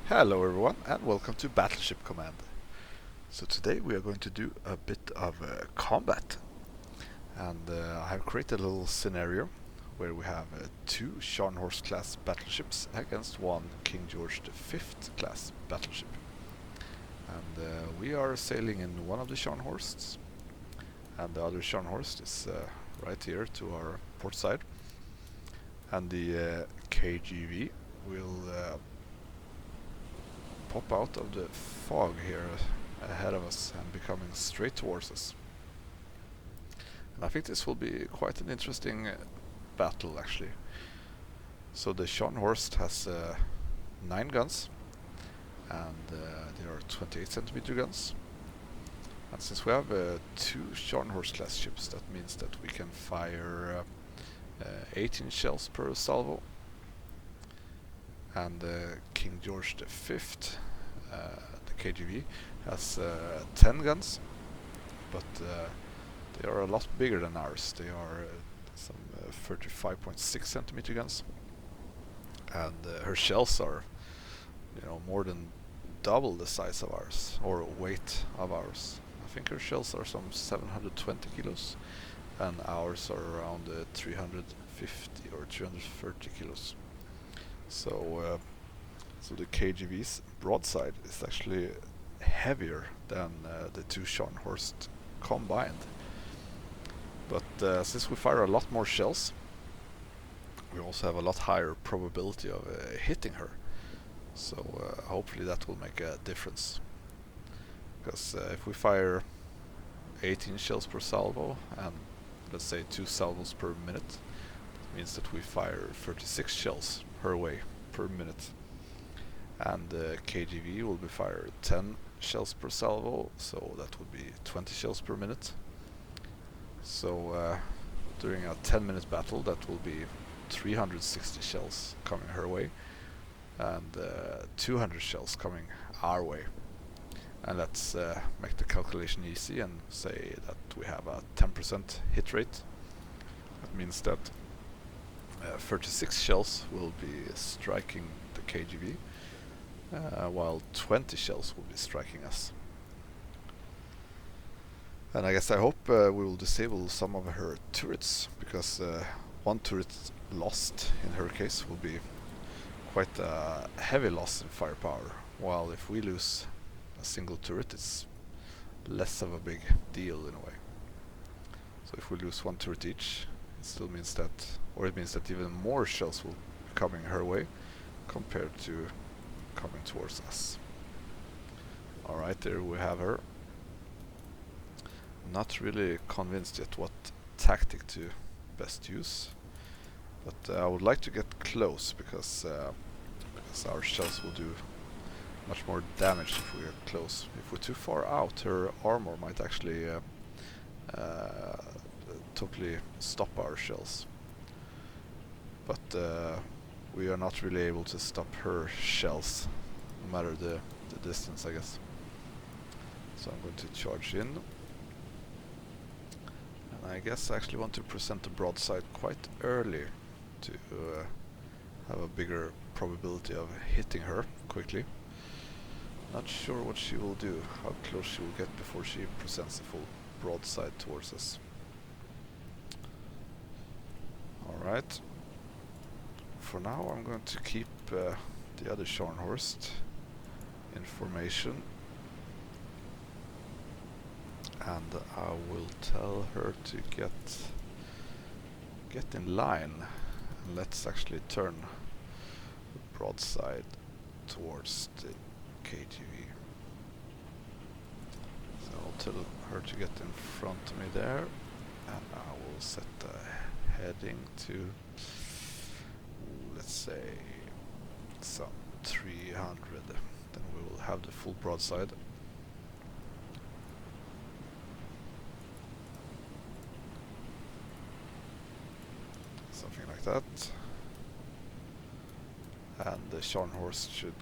Hello everyone and welcome to Battleship Command. So today we are going to do a bit of combat, and I have created a little scenario where we have two Scharnhorst class battleships against one King George V class battleship. And we are sailing in one of the Scharnhorsts, and the other Scharnhorst is right here to our port side, and the KGV will pop out of the fog here ahead of us and be coming straight towards us. And I think this will be quite an interesting battle actually. So the Scharnhorst has 9 guns, and there are 28 centimeter guns. And since we have 2 Scharnhorst class ships, that means that we can fire 18 shells per salvo. And King George V, the KGV, has 10 guns, but they are a lot bigger than ours. They are some 35.6 centimeter guns, and her shells are, more than double the size of ours, or weight of ours. I think her shells are some 720 kilos, and ours are around 350 or 330 kilos. So the KGV's broadside is actually heavier than the two Scharnhorst combined. But since we fire a lot more shells, we also have a lot higher probability of hitting her. So hopefully that will make a difference. Because if we fire 18 shells per salvo and let's say 2 salvos per minute, it means that we fire 36 shells her way per minute, and the KGV will be fired 10 shells per salvo, so that would be 20 shells per minute. So during a 10-minute battle, that will be 360 shells coming her way and 200 shells coming our way. And let's make the calculation easy and say that we have a 10% hit rate. That means that 36 shells will be striking the KGV, while 20 shells will be striking us. And I hope we will disable some of her turrets, because one turret lost in her case will be quite a heavy loss in firepower, while if we lose a single turret it's less of a big deal in a way. So if we lose one turret each, it still means that, or it means that even more shells will be coming her way compared to coming towards us. Alright, there we have her. Not really convinced yet what tactic to best use, but I would like to get close because our shells will do much more damage if we get close. If we're too far out, her armor might actually totally stop our shells, but we are not really able to stop her shells, no matter the distance, I guess. So I'm going to charge in, and I guess I actually want to present the broadside quite early to have a bigger probability of hitting her quickly. Not sure what she will do, how close she will get before she presents a full broadside towards us. Alright. For now I'm going to keep the other Scharnhorst in formation, and I will tell her to get in line, and let's actually turn the broadside towards the KGV. So I'll tell her to get in front of me there, and I will set the heading to, let's say, some 300. Then we will have the full broadside. Something like that. And the Scharnhorst should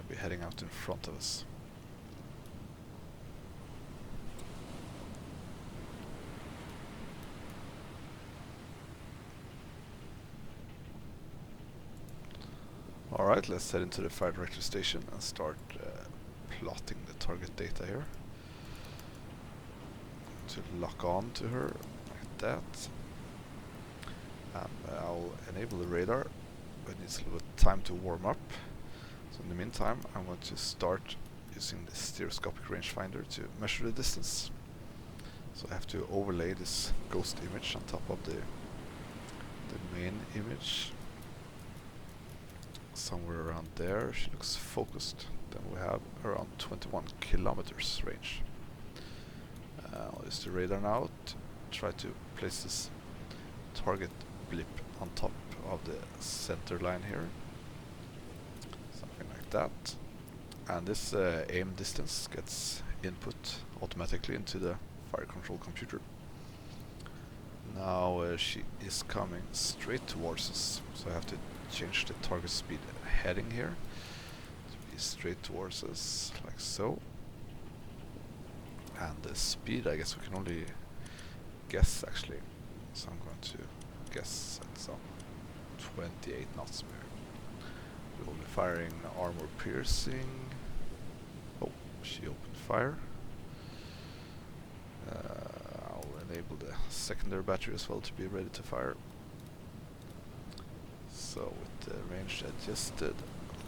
be heading out in front of us. Alright, let's head into the fire director station and start plotting the target data here. To lock on to her, like that. And I'll enable the radar, but it needs a little bit of time to warm up. So in the meantime, I'm going to start using the stereoscopic rangefinder to measure the distance. So I have to overlay this ghost image on top of the main image. Somewhere around there, she looks focused. Then we have around 21 kilometers range. I'll use the radar now to try to place this target blip on top of the center line here. Something like that. And this aim distance gets input automatically into the fire control computer. Now she is coming straight towards us, so I have to change the target speed heading here to be straight towards us, like so. And the speed, I guess we can only guess actually, so I'm going to guess at some 28 knots. We will be firing armor piercing. Oh, she opened fire. I'll enable the secondary battery as well to be ready to fire. So with the range adjusted,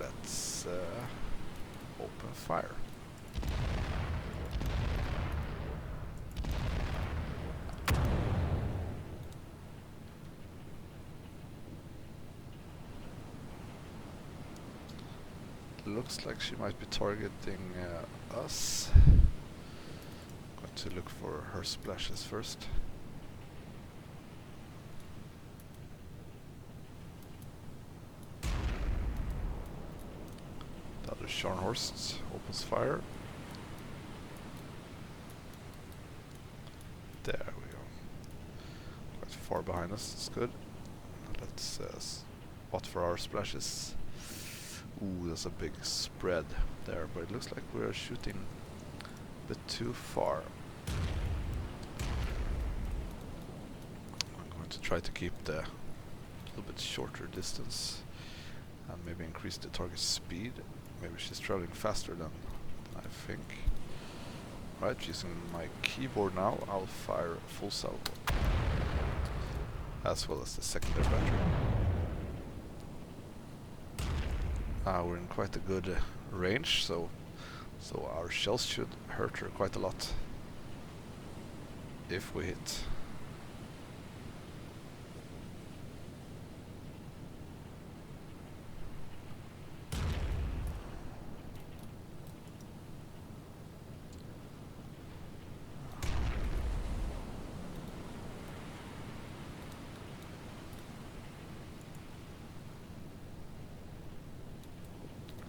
let's open fire. Looks like she might be targeting us. Going to look for her splashes first. The other Scharnhorst opens fire. There we go. Quite far behind us, it's good. Let's spot for our splashes. Ooh, there's a big spread there, but it looks like we're shooting a bit too far. I'm going to try to keep the little bit shorter distance and maybe increase the target speed. Maybe she's traveling faster than I think. Right, using my keyboard now, I'll fire full salvo, as well as the secondary battery. We're in quite a good range, so our shells should hurt her quite a lot if we hit.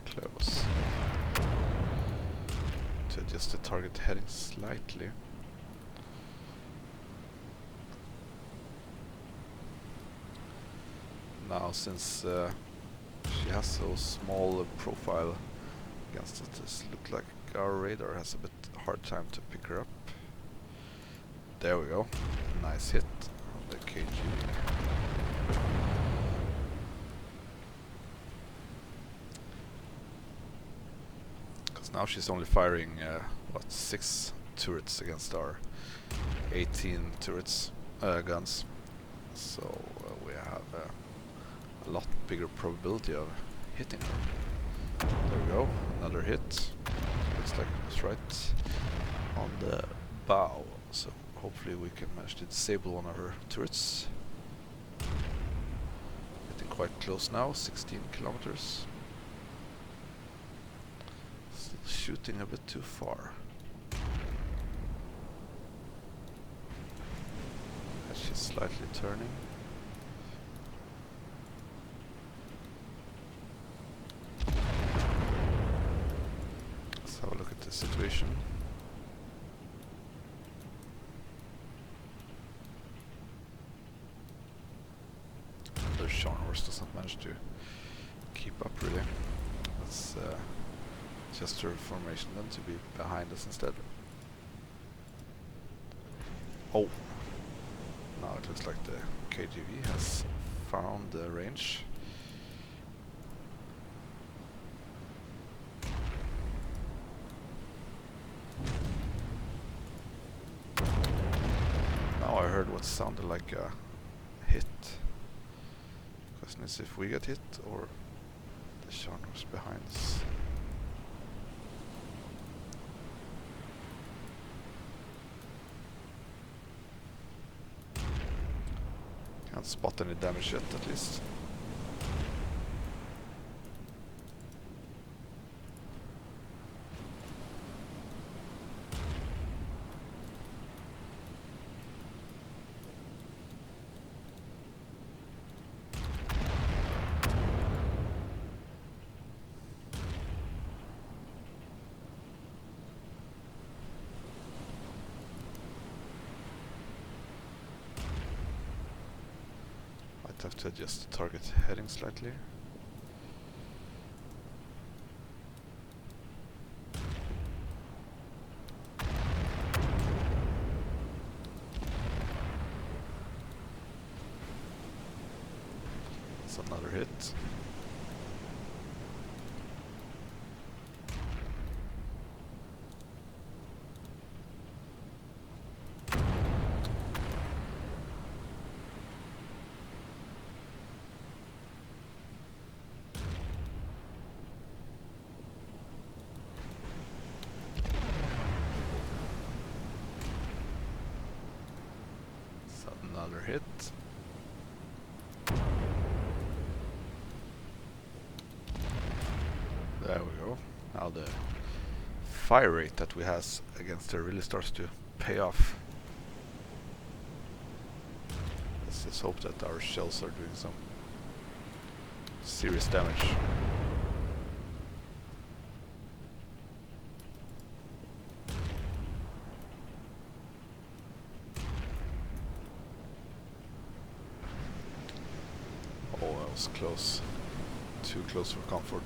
Close. To adjust the target heading slightly. Now, since she has so small a profile against it, it looks like our radar has a bit hard time to pick her up. There we go. Nice hit on the KG. Now she's only firing, 6 turrets against our 18 turrets, guns. So we have a lot bigger probability of hitting her. There we go, another hit. Looks like it was right on the bow. So hopefully we can manage to disable one of her turrets. Getting quite close now, 16 kilometers. Shooting a bit too far. She's slightly turning. Let's have a look at the situation. The Scharnhorst doesn't manage to keep up really. Let's adjust her formation then to be behind us instead. Oh! Now it looks like the KGV has found the range. that sounded like a hit. Question is if we get hit or the Scharnhorst behind us. Can't spot any damage yet, at least. Have to adjust the target heading slightly. That's another hit. Another hit. There we go. Now the fire rate that we has against her really starts to pay off. Let's just hope that our shells are doing some serious damage. Close. Too close for comfort.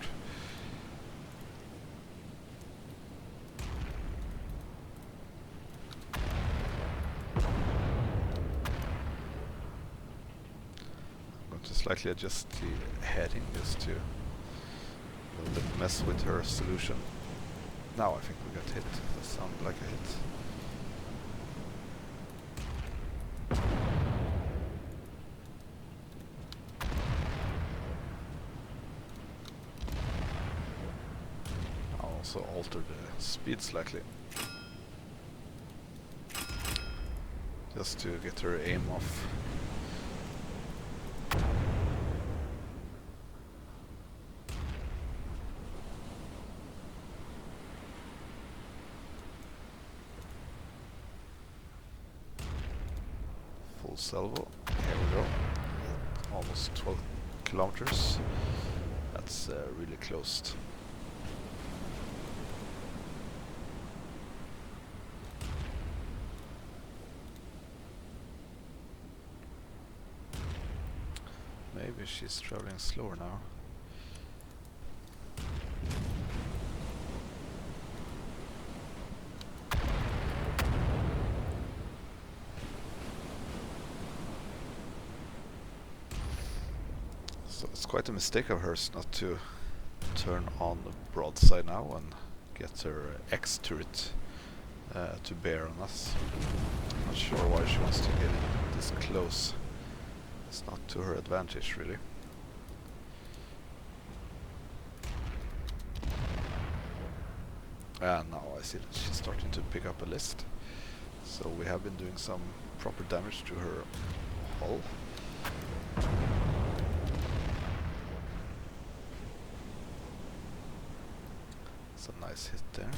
I'm going to slightly adjust the heading just to a little bit mess with her solution. Now I think we got hit. That sounded like a hit. Also alter the speed slightly, just to get her aim off. Full salvo. Here we go. Almost 12 kilometers. That's really close. Maybe she's traveling slower now. So it's quite a mistake of hers not to turn on the broadside now and get her X turret to bear on us. Not sure why she wants to get it this close. It's not to her advantage, really. And now I see that she's starting to pick up a list. So we have been doing some proper damage to her hull. It's a nice hit there.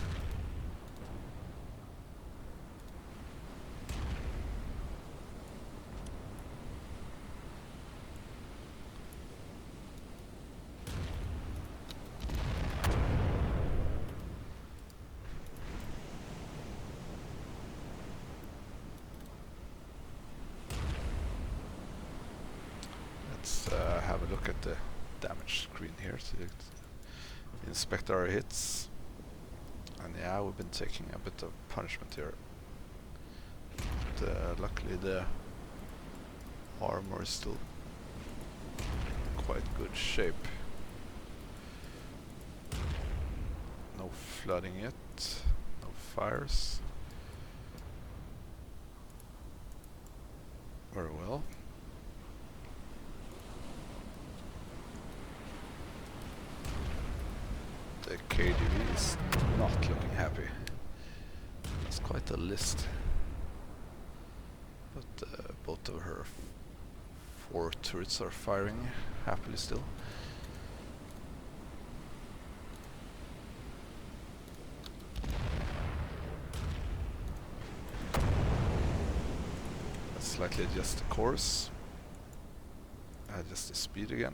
Have a look at the damage screen here to inspect our hits. And yeah, we've been taking a bit of punishment here. But luckily the armor is still in quite good shape. No flooding yet, no fires. the KDV is not looking happy. That's quite a list. But both of her 4 turrets are firing happily still. Let's slightly adjust the course. Adjust the speed again.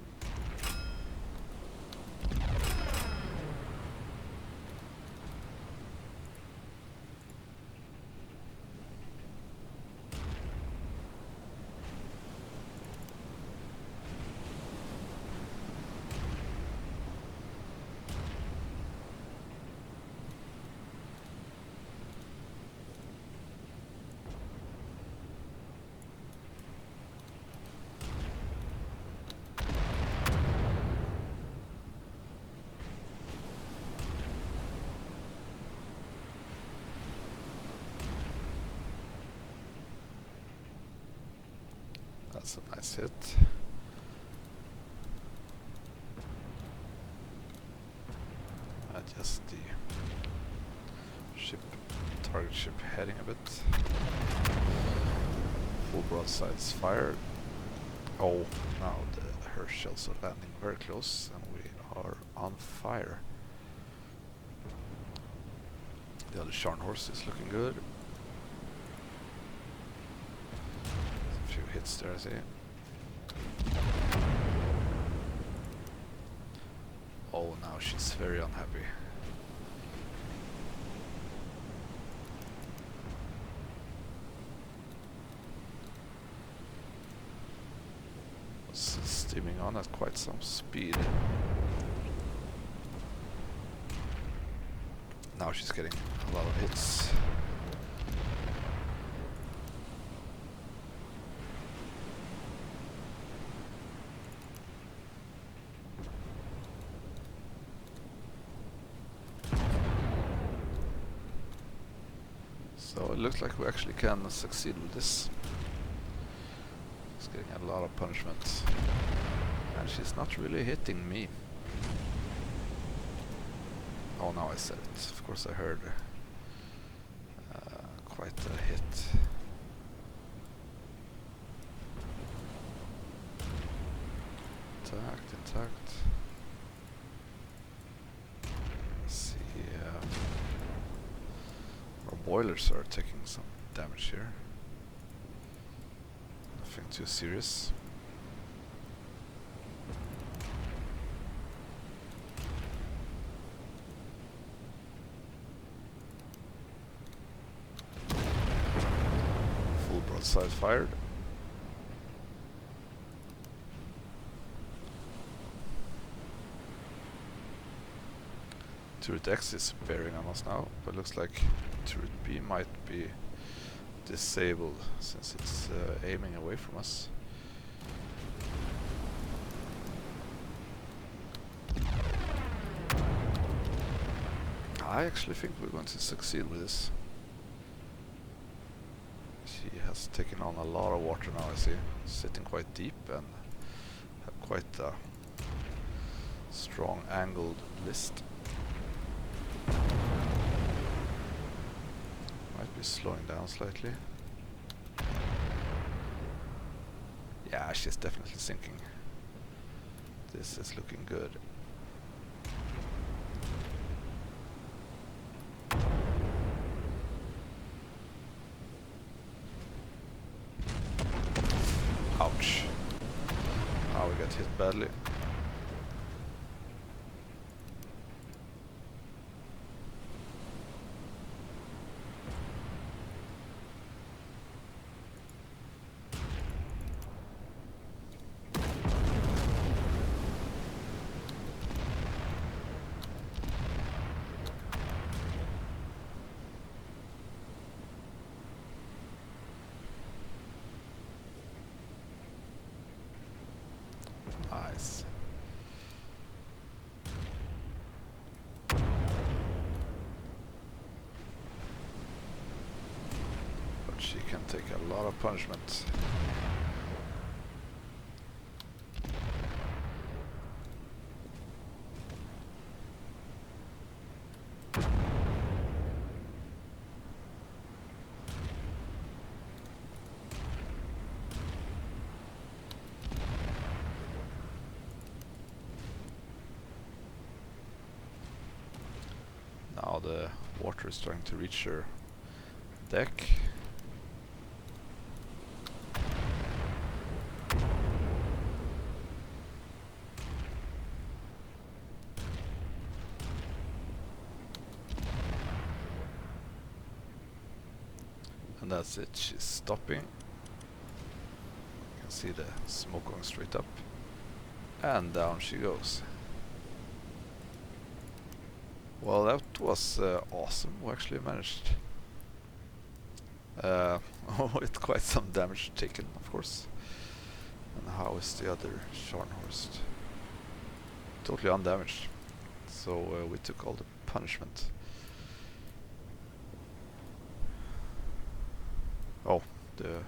That's a nice hit. Adjust the ship, target ship heading a bit. Full broadsides fired. Oh, now her shells are landing very close and we are on fire. The other Scharnhorst is looking good. Few hits there, I see. Oh, now she's very unhappy. It's steaming on at quite some speed. Now she's getting a lot of hits. So it looks like we actually can succeed with this. She's getting a lot of punishment. And she's not really hitting me. Oh, now I said it. Of course I heard quite a hit. Intact. Let's see. Our boilers are taking some damage here. Nothing too serious. Full broadside fired. Turret X is bearing on us now, but looks like Turret B might be disabled since it's aiming away from us. I actually think we're going to succeed with this. She has taken on a lot of water now, I see. Sitting quite deep and have quite a strong angled list. Might be slowing down slightly. Yeah, she's definitely sinking. This is looking good. Ouch. Now we got hit badly. Nice. But she can take a lot of punishment. the water is starting to reach her deck. And that's it, she's stopping. You can see the smoke going straight up. And down she goes. Well, that was awesome. We actually managed with quite some damage taken, of course. And how is the other Scharnhorst? Totally undamaged. So we took all the punishment. Oh, the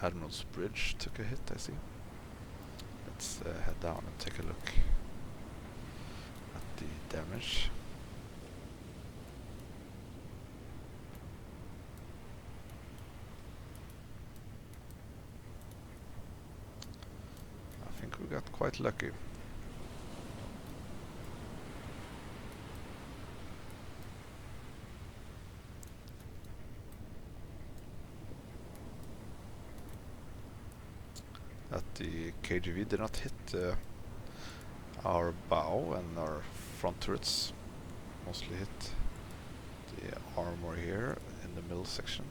Admiral's Bridge took a hit, I see. Let's head down and take a look at the damage. I think we got quite lucky. That the KGV did not hit our bow, and our front turrets mostly hit the armor here in the middle section.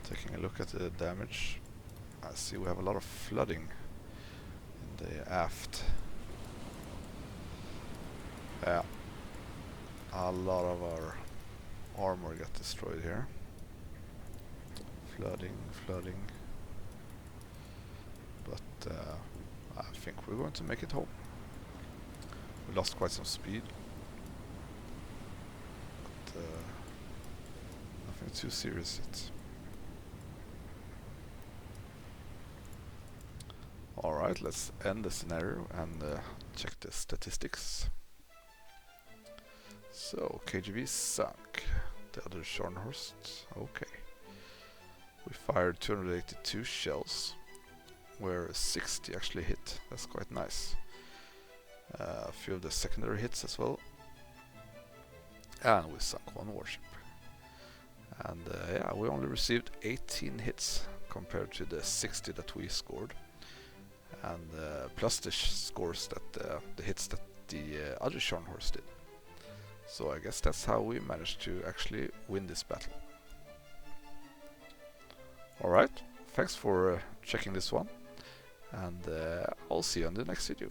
Taking a look at the damage, I see we have a lot of flooding in the aft. Yeah, a lot of our armor got destroyed here. Flooding. But I think we're going to make it home. We lost quite some speed, but nothing too serious yet. Alright, let's end the scenario and check the statistics. So, KGV sunk. The other Scharnhorst, okay. We fired 282 shells, where 60 actually hit. That's quite nice. A few of the secondary hits as well. And we sunk one warship. And yeah, we only received 18 hits compared to the 60 that we scored. And plus the scores that the hits that the other Scharnhorst did. So I guess that's how we managed to actually win this battle. Alright, thanks for checking this one, and I'll see you on the next video.